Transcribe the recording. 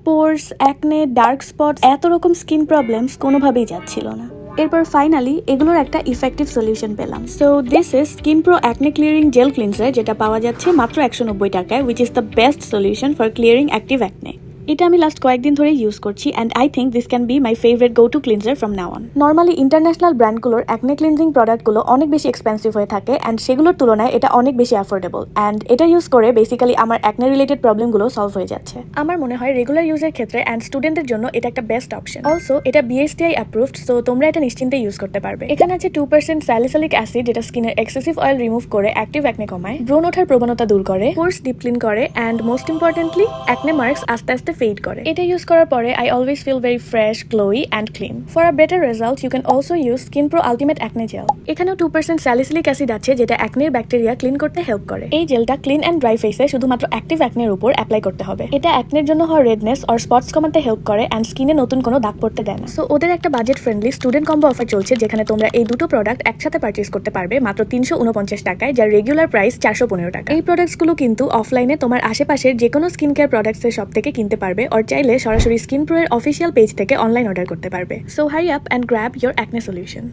পোর্স, acne, dark spot, এত রকম skin problems কোনোভাবেই যাচ্ছিল না। এরপর ফাইনালি এগুলোর একটা ইফেক্টিভ সলিউশন পেলাম। So this is skin pro acne clearing gel cleanser, যেটা পাওয়া যাচ্ছে মাত্র 190 টাকায়, which is the best solution for clearing active acne. এটা আমি লাস্ট কয়েকদিন ধরে ইউজ করছি and I think this can be my favourite go to cleanser from now on. Normally international ব্র্যান্ডগুলোর অ্যাকনে ক্লিনজিং প্রোডাক্টগুলো অনেক বেশি এক্সপেন্সিভ হয়ে থাকে অ্যান্ড সেগুলোর তুলনায় এটা অনেক বেশি অ্যাফোর্ডেবল, অ্যান্ড এটা ইউজ করে বেসিক্যালি আমার অ্যাকনে রিলেটেড প্রবলেমগুলো সলভ হয়ে যাচ্ছে। আমার মনে হয় রেগুলার ইউজের ক্ষেত্রে অ্যান্ড স্টুডেন্টদের জন্য এটা একটা বেস্ট অপশন। অলসো এটা বিএসটিআই অ্যাপ্রুভড, সো তোমরা এটা নিশ্চিন্তে ইউজ করতে পারবে। এখানে আছে 2% স্যালিসাইলিক অ্যাসিড, যেটা স্কিনের এক্সেসিভ অয়েল রিমুভ করে অ্যাক্টিভ অ্যাকনে কমায়, ব্রণ ওঠার প্রবণতা দূর করে, পোর্স ডিপ ক্লিন করে, and most importantly acne marks আস্তে আস্তে ফেড করে। এটা ইউজ করার পরে I always feel very fresh, glowy and clean. For a better result, you can also use Skin Pro Ultimate Acne Gel. এখানেও 2% স্যালিসিলিক অ্যাসিড আছে, যেটা অ্যাকনের ব্যাকটেরিয়া ক্লিন করতে হেল্প করে। এই জেলটা ক্লিন এন্ড ড্রাই ফেসে শুধুমাত্র অ্যাক্টিভ অ্যাকনের উপর অ্যাপ্লাই করতে হবে। এটা অ্যাকনের জন্য হওয়া রেডনেস অর স্পটস কমাতে হেল্প করে অ্যান্ড স্কিনে নতুন কোনো দাগ পড়তে দেয় না। সো ওদের একটা budget friendly student combo offer চলছে, যেখানে তোমরা এই দুটো প্রোডাক্ট একসাথে পারচেজ করতে পারবে মাত্র 349 টাকায়, যার রেগুলার প্রাইস 415 টাকা। এই প্রোডাক্টসগুলো কিন্তু অফলাইনে তোমার আশেপাশের যে কোনো স্কিন কেয়ার প্রোডাক্টসের শপ থেকে কিনতে পারবে, অর চাইলে সরাসরি স্কিন প্রো এর অফিসিয়াল পেজ থেকে অনলাইন অর্ডার করতে পারবে। So hurry up and grab your acne solution.